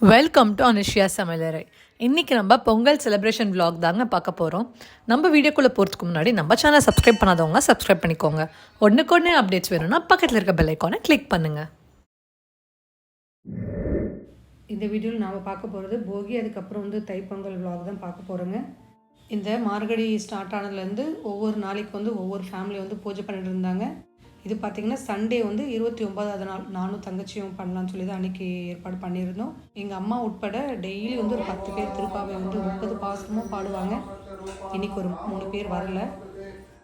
Welcome to Anushya சமையலறை. இன்றைக்கி நம்ம பொங்கல் செலிப்ரேஷன் vlog தாங்க பார்க்க போகிறோம். நம்ம வீடியோக்குள்ளே போகிறதுக்கு முன்னாடி நம்ம சேனல் சப்ஸ்கிரைப் பண்ணாதவங்க சப்ஸ்கிரைப் பண்ணிக்கோங்க. ஒன்றுக்கு அப்டேட்ஸ் வேணும்னா பக்கத்தில் இருக்க பெல் ஐக்கானை கிளிக் பண்ணுங்கள். இந்த வீடியோவில் நாம் பார்க்க போகிறது போகி, அதுக்கப்புறம் தைப்பொங்கல் vlog தான் பார்க்க போகிறோங்க. இந்த மார்கழி ஸ்டார்ட் ஆனதுலேருந்து ஒவ்வொரு நாளைக்கு ஒவ்வொரு ஃபேமிலி பூஜை பண்ணிட்டு இருந்தாங்க. இது பார்த்திங்கன்னா சண்டே 29வது நாள் நானும் தங்கச்சியும் பண்ணலான்னு சொல்லி தான் அன்றைக்கி ஏற்பாடு பண்ணியிருந்தோம். எங்கள் அம்மா உட்பட டெய்லி ஒரு 10 பேர் திருப்பாவை 30 பாசமும் பாடுவாங்க. இன்றைக்கி ஒரு 3 பேர் வரலை.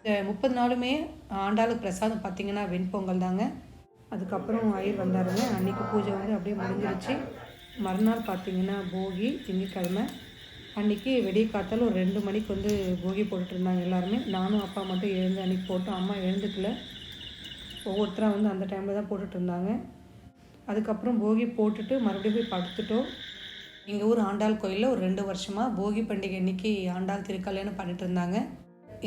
இந்த 30 நாளுமே ஆண்டாளுக்கு பிரசாதம் பார்த்திங்கன்னா வெண்பொங்கல் தாங்க. அதுக்கப்புறம் ஐயர் வந்தாருங்க. அன்றைக்கி பூஜை அப்படியே முடிஞ்சிருச்சு. மறுநாள் பார்த்திங்கன்னா போகி, திங்கட்கிழமை அன்றைக்கி வெடிய காத்தால் ஒரு 2 மணிக்கு போகி போட்டுட்ருந்தாங்க எல்லாருமே. நானும் அப்பா மட்டும் எழுந்து அன்றைக்கி போட்டோம். அம்மா எழுந்துக்கல, ஒவ்வொருத்தராக அந்த டைமில் தான் போட்டுட்டு இருந்தாங்க. அதுக்கப்புறம் போகி போட்டுட்டு மறுபடியும் போய் படுத்துட்டோம். எங்கள் ஊர் ஆண்டாள் கோயிலில் ஒரு 2 வருஷமாக போகி பண்டிகை அன்றைக்கி ஆண்டாள் திருக்கல்யாணம் பண்ணிட்டு இருந்தாங்க.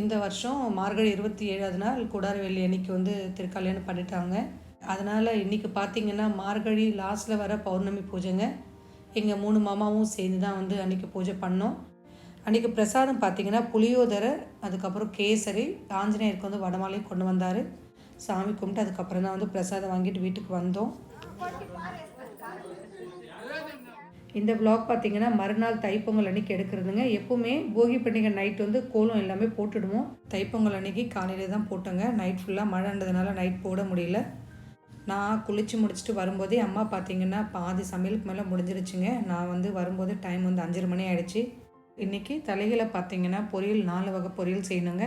இந்த வருஷம் மார்கழி 27வது நாள் குடாரவெள்ளி அன்றைக்கி திருக்கல்யாணம் பண்ணிட்டாங்க. அதனால் இன்றைக்கி பார்த்திங்கன்னா மார்கழி லாஸ்ட்டில் வர பௌர்ணமி பூஜைங்க. எங்கள் 3 மாமாவும் சேர்ந்து தான் அன்றைக்கி பூஜை பண்ணோம். அன்றைக்கி பிரசாதம் பார்த்திங்கன்னா புளியோதரை, அதுக்கப்புறம் கேசரி, ஆஞ்சநேயருக்கு வடமாலையும் கொண்டு வந்தார். சாமி கும்பிட்டு அதுக்கப்புறம் தான் பிரசாதம் வாங்கிட்டு வீட்டுக்கு வந்தோம். இந்த vlog பார்த்திங்கன்னா மறுநாள் தைப்பொங்கல் அன்றைக்கி எடுக்கிறதுங்க. எப்போவுமே போகி பண்டிகை நைட் கோலம் எல்லாமே போட்டுடுவோம். தைப்பொங்கல் அன்றைக்கி காலையில் தான் போட்டோங்க. நைட் ஃபுல்லாக மழைன்றதுனால நைட் போட முடியல. நான் குளித்து முடிச்சுட்டு வரும்போதே அம்மா பார்த்திங்கன்னா பாதி சமையலுக்கு மேலே முடிஞ்சிருச்சுங்க. நான் வரும்போது டைம் 5:30 மணி ஆகிடுச்சு. இன்றைக்கி தலைகளை பார்த்திங்கன்னா பொரியல் 4 வகை பொரியல் செய்யணுங்க.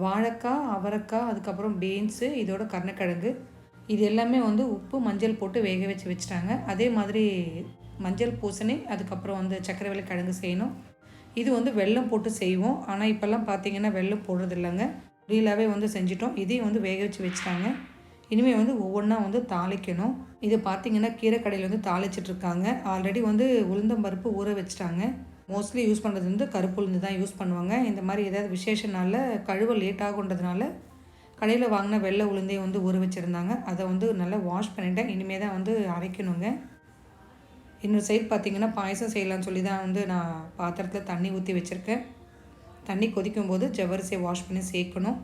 வாழைக்காய், அவரைக்காய், அதுக்கப்புறம் பீன்ஸு, இதோட கருணக்கிழங்கு, இது எல்லாமே உப்பு மஞ்சள் போட்டு வேக வச்சுட்டாங்க. அதே மாதிரி மஞ்சள் பூசணி, அதுக்கப்புறம் சக்கரவள்ளி கிழங்கு செய்யணும். இது வெல்லம் போட்டு செய்வோம். ஆனால் இப்போல்லாம் பார்த்திங்கன்னா வெல்லம் போடுறது இல்லைங்க. ரீலாகவே செஞ்சிட்டோம். இதையும் வேக வச்சுட்டாங்க. இனிமேல் ஒவ்வொன்றா தாளிக்கணும். இது பார்த்திங்கன்னா கீரைக்கடையில் தாளிச்சிட்ருக்காங்க. ஆல்ரெடி உளுந்தம்பருப்பு ஊற வச்சுட்டாங்க. மோஸ்ட்லி யூஸ் பண்ணுறது கருப்பு உளுந்து தான் யூஸ் பண்ணுவாங்க. இந்த மாதிரி ஏதாவது விசேஷ நாளில் கழுவ லேட் ஆகுன்றதுனால கடையில் வாங்கின வெள்ளை உளுந்தே ஊற வச்சுருந்தாங்க. அதை நல்லா வாஷ் பண்ணிவிட்டேன். இனிமேல் தான் அரைக்கணுங்க. இன்னொரு சைடு பார்த்திங்கன்னா பாயசம் செய்யலான்னு சொல்லி தான் நான் பாத்திரத்தில் தண்ணி ஊற்றி வச்சுருக்கேன். தண்ணி கொதிக்கும் போது ஜவ்வரிசியை வாஷ் பண்ணி சேர்க்கணும்.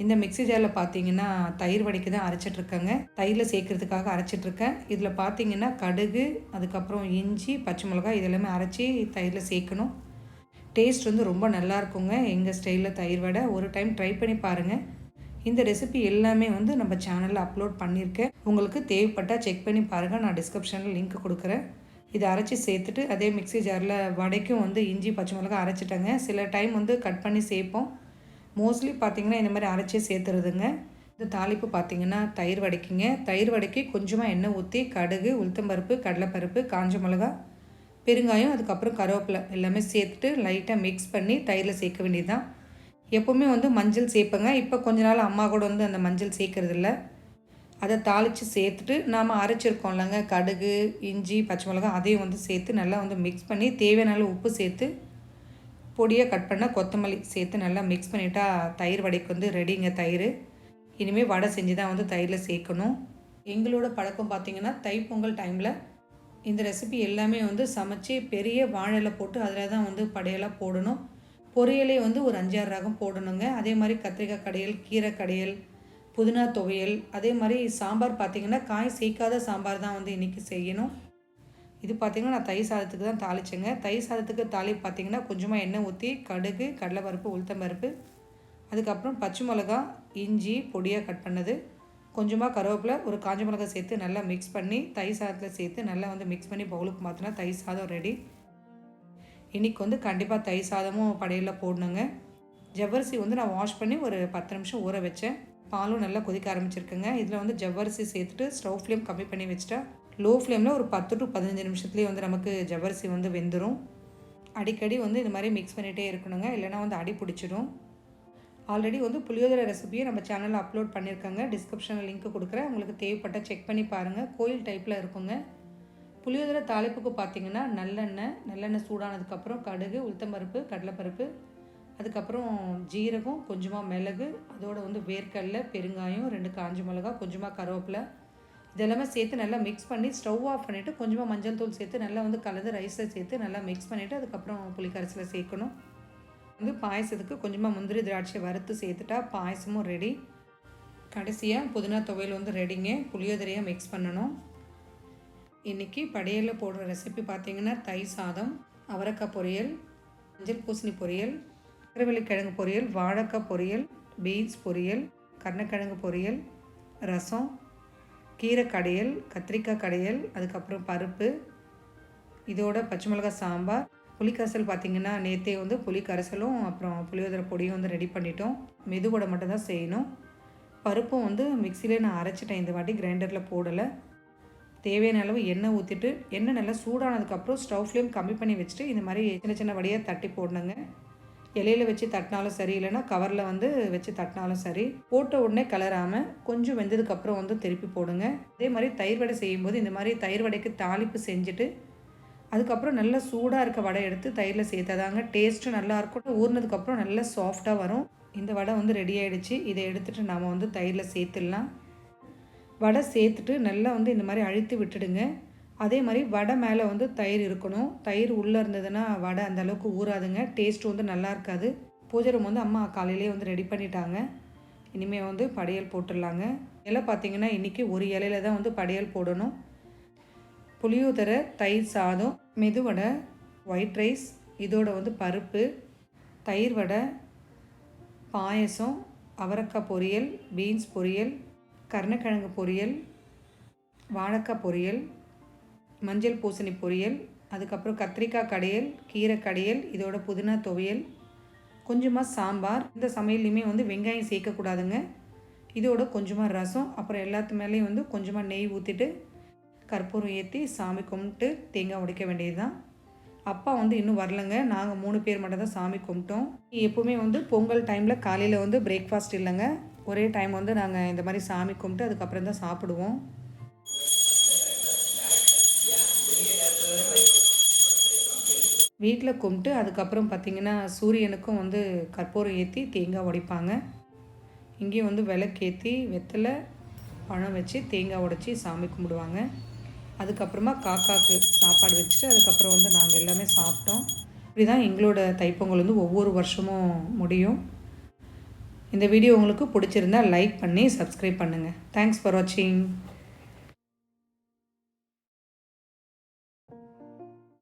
இந்த மிக்ஸி ஜாரில் பார்த்திங்கன்னா தயிர் வடைக்கு தான் அரைச்சிட்ருக்கேங்க. தயிரில் சேர்க்குறதுக்காக அரைச்சிட்ருக்கேன். இதில் பார்த்திங்கன்னா கடுகு, அதுக்கப்புறம் இஞ்சி, பச்சை மிளகாய் இதெல்லாமே அரைச்சி தயிரில் சேர்க்கணும். டேஸ்ட் ரொம்ப நல்லா இருக்குங்க. எங்கள் ஸ்டைலில் தயிர் வடை ஒரு டைம் ட்ரை பண்ணி பாருங்கள். இந்த ரெசிபி எல்லாமே நம்ம சேனலில் அப்லோட் பண்ணியிருக்கேன். உங்களுக்கு தேவைப்பட்டால் செக் பண்ணி பாருங்கள். நான் டிஸ்கிரிப்ஷனில் லிங்க் கொடுக்குறேன். இதை அரைச்சி சேர்த்துட்டு அதே மிக்ஸி ஜாரில் வடைக்கும் இஞ்சி பச்சை மிளகாய் அரைச்சிட்டேங்க. சில டைம் கட் பண்ணி சேர்ப்போம். மோஸ்ட்லி பார்த்திங்கன்னா இந்த மாதிரி அரைச்சே சேர்த்துறதுங்க. இந்த தாளிப்பு பார்த்திங்கன்னா தயிர் வடைக்குங்க. தயிர் வடைக்கு கொஞ்சமாக எண்ணெய் ஊற்றி கடுகு, உளுத்தம்பருப்பு, கடலைப்பருப்பு, காஞ்ச மிளகா, பெருங்காயம், அதுக்கப்புறம் கருவேப்பிலை எல்லாமே சேர்த்துட்டு லைட்டாக மிக்ஸ் பண்ணி தயிரில் சேர்க்க வேண்டியது தான். எப்போவுமே மஞ்சள் சேர்ப்பேங்க. இப்போ கொஞ்ச நாள் அம்மா கூட அந்த மஞ்சள் சேர்க்கறதில்ல. அதை தாளித்து சேர்த்துட்டு நாம் அரைச்சிருக்கோம் இல்லைங்க கடுகு, இஞ்சி, பச்சை மிளகா, அதையும் சேர்த்து நல்லா மிக்ஸ் பண்ணி தேவையான உப்பு சேர்த்து பொடியாக கட் பண்ண கொத்தமல்லி சேர்த்து நல்லா மிக்ஸ் பண்ணிட்டா தயிர் வடைக்கு ரெடிங்க தயிர். இனிமேல் வடை செஞ்சு தான் தயிரில் சேர்க்கணும். எங்களோட பழக்கம் பார்த்திங்கன்னா தைப்பொங்கல் டைமில் இந்த ரெசிபி எல்லாமே சமைச்சி பெரிய வாழையில போட்டு அதில் தான் படையெல்லாம் போடணும். பொரியலே ஒரு 5-6 ரகம் போடணுங்க. அதே மாதிரி கத்திரிக்காய் கடையல், கீரை கடையல், புதினா துவையல், அதே மாதிரி சாம்பார் பார்த்திங்கன்னா காய் சேர்க்காத சாம்பார் தான் இன்றைக்கி செய்யணும். இது பார்த்திங்கன்னா நான் தயிர் சாதத்துக்கு தான் தாளிச்சேங்க. தயிர் சாதத்துக்கு தாளிப்பு பார்த்திங்கன்னா கொஞ்சமாக எண்ணெய் ஊற்றி கடுகு, கடலைப்பருப்பு, உளுத்தம்பருப்பு, அதுக்கப்புறம் பச்சை மிளகா, இஞ்சி பொடியாக கட் பண்ணது, கொஞ்சமாக கருவேப்பிலை, ஒரு காஞ்ச மிளகாய் சேர்த்து நல்லா மிக்ஸ் பண்ணி தயிர் சாதத்தில் சேர்த்து நல்லா மிக்ஸ் பண்ணி பவுலுக்கு மாற்றினா தயிர் சாதம் ரெடி. இன்றைக்கி கண்டிப்பாக தயிர் சாதமும் படையில் போடணுங்க. ஜவ்வரிசி வந்து நான் வாஷ் பண்ணி ஒரு 10 நிமிஷம் ஊற வச்சேன். பாலும் நல்லா கொதிக்க ஆரம்பிச்சிருக்குங்க. இதில் வந்து ஜவ்வரிசி சேர்த்துட்டு ஸ்டவ் ஃப்ளேம் கம்மி பண்ணி வச்சுட்டா லோ ஃப்ளேமில் ஒரு 10 to 15 நிமிஷத்துலேயே வந்து நமக்கு ஜவ்வரிசி வந்து வெந்துடும். அடிக்கடி வந்து இது மாதிரி மிக்ஸ் பண்ணிகிட்டே இருக்கணுங்க, இல்லைனா வந்து அடி பிடிச்சிடும். ஆல்ரெடி வந்து புளியோதரை ரெசிபியை நம்ம சேனலில் அப்லோட் பண்ணியிருக்காங்க. டிஸ்கிரிப்ஷனில் லிங்க் கொடுக்குறேன், உங்களுக்கு தேவைப்பட்ட செக் பண்ணி பாருங்கள். கோயில் டைப்பில் இருக்குங்க. புளியோதரை தாளிப்புக்கு பார்த்திங்கன்னா நல்லெண்ணெய் சூடானதுக்கப்புறம் கடுகு, உளுத்தம்பருப்பு, கடலைப்பருப்பு, அதுக்கப்புறம் ஜீரகம், கொஞ்சமாக மிளகு, அதோடு வந்து வேர்க்கடலை, பெருங்காயம், 2 காஞ்ச மிளகா, கொஞ்சமாக கருவேப்பிலை, இதெல்லாமே சேர்த்து நல்லா மிக்ஸ் பண்ணி ஸ்டவ் ஆஃப் பண்ணிவிட்டு கொஞ்சமாக மஞ்சள் தூள் சேர்த்து நல்லா வந்து கலந்து ரைஸில் சேர்த்து நல்லா மிக்ஸ் பண்ணிவிட்டு அதுக்கப்புறம் புளிக்கரைசலில் சேர்க்கணும். வந்து பாயசத்துக்கு கொஞ்சமாக முந்திரி திராட்சை வறுத்து சேர்த்துட்டா பாயசமும் ரெடி. கடைசியாக புதினா துவையல் வந்து ரெடிங்க. புளியோதரையாக மிக்ஸ் பண்ணணும். இன்றைக்கி படையலில் போடுற ரெசிபி பார்த்திங்கன்னா தயிர் சாதம், அவரைக்காய் பொரியல், மஞ்சள் பூசணி பொரியல், கிழங்கு பொரியல், வாழைக்காய் பொரியல், பீன்ஸ் பொரியல், கருணக்கிழங்கு பொரியல், ரசம், கீரை கடையல், கத்திரிக்காய் கடையல், அதுக்கப்புறம் பருப்பு, இதோட பச்சை மிளகாய் சாம்பார். புளிக்கரைசல் பார்த்திங்கன்னா நேற்றே வந்து புளிக்கரைசலும் அப்புறம் புளியோதரை பொடியும் வந்து ரெடி பண்ணிட்டோம். மெதுவடை மட்டும் தான் செய்யணும். பருப்பும் வந்து மிக்சியிலே நான் அரைச்சிட்டேன், இந்த வாட்டி கிரைண்டரில் போடலை. தேவையான அளவு எண்ணெய் ஊற்றிட்டு எண்ணெய் நல்லா சூடானதுக்கப்புறம் ஸ்டவ் ஃப்ளேம் கம்மி பண்ணி வச்சுட்டு இந்த மாதிரி சின்ன சின்ன வடியாக தட்டி போடணுங்க. இலையில் வச்சு தட்டினாலும் சரி, இல்லைன்னா கவரில் வந்து வச்சு தட்டினாலும் சரி. போட்ட உடனே கலராமல் கொஞ்சம் வெந்ததுக்கப்புறம் வந்து திருப்பி போடுங்க. அதே மாதிரி தயிர் வடை செய்யும்போது இந்த மாதிரி தயிர் வடைக்கு தாளிப்பு செஞ்சுட்டு அதுக்கப்புறம் நல்லா சூடாக இருக்க வடை எடுத்து தயிரில் சேர்த்தாதாங்க டேஸ்ட்டும் நல்லாயிருக்கும். ஊறினதுக்கப்புறம் நல்லா சாஃப்டாக வரும். இந்த வடை வந்து ரெடி ஆகிடுச்சு. இதை எடுத்துகிட்டு நாம் வந்து தயிரில் சேர்த்துடலாம். வடை சேர்த்துட்டு நல்லா வந்து இந்த மாதிரி அழுத்தி விட்டுடுங்க. அதே மாதிரி வடை மேலே வந்து தயிர் இருக்கணும். தயிர் உள்ளே இருந்ததுன்னா வடை அந்த அளவுக்கு ஊறாதுங்க, டேஸ்ட்டு வந்து நல்லா இருக்காது. பூஜை ரூம் வந்து அம்மா காலையிலே வந்து ரெடி பண்ணிட்டாங்க. இனிமேல் வந்து படையல் போட்டுடலாங்க. இலை பார்த்திங்கன்னா இன்றைக்கி ஒரு இலையில தான் வந்து படையல் போடணும். புளியோதரை, தயிர் சாதம், மெதுவடை, ஒயிட் ரைஸ், இதோட வந்து பருப்பு, தயிர் வடை, பாயசம், அவரைக்காய் பொரியல், பீன்ஸ் பொரியல், கருணக்கிழங்கு பொரியல், வாழைக்காய் பொரியல், மஞ்சள் பூசணி பொரியல், அதுக்கப்புறம் கத்திரிக்காய் கடையல், கீரை கடையல், இதோட புதினா துவையல், கொஞ்சமாக சாம்பார். இந்த சமையல்லையுமே வந்து வெங்காயம் சேர்க்கக்கூடாதுங்க. இதோட கொஞ்சமாக ரசம், அப்புறம் எல்லாத்து மேலேயும் வந்து கொஞ்சமாக நெய் ஊற்றிட்டு கற்பூரம் ஏற்றி சாமி கும்பிட்டு தேங்காய் உடைக்க வேண்டியது தான். அப்பா வந்து இன்னும் வரலைங்க. நாங்கள் 3 பேர் மட்டும் தான் சாமி கும்பிட்டோம். எப்போவுமே வந்து பொங்கல் டைமில் காலையில் வந்து பிரேக்ஃபாஸ்ட் இல்லைங்க. ஒரே டைம் வந்து நாங்கள் இந்த மாதிரி சாமி கும்பிட்டு அதுக்கப்புறம் தான் சாப்பிடுவோம். வீட்டில் கும்பிட்டு அதுக்கப்புறம் பார்த்திங்கன்னா சூரியனுக்கும் வந்து கற்பூரம் ஏற்றி தேங்காய் உடைப்பாங்க. இங்கேயும் வந்து விளக்கேற்றி வெத்தலை பழம் வச்சு தேங்காய் உடைச்சி சாமி கும்பிடுவாங்க. அதுக்கப்புறமா காக்காவுக்கு சாப்பாடு வச்சுட்டு அதுக்கப்புறம் வந்து நாங்கள் எல்லாமே சாப்பிட்டோம். இப்படி தான் எங்களோட தைப்பொங்கல் வந்து ஒவ்வொரு வருஷமும் முடியும். இந்த வீடியோ உங்களுக்கு பிடிச்சிருந்தால் லைக் பண்ணி சப்ஸ்கிரைப் பண்ணுங்கள். தேங்க்ஸ் ஃபார் வாட்சிங்.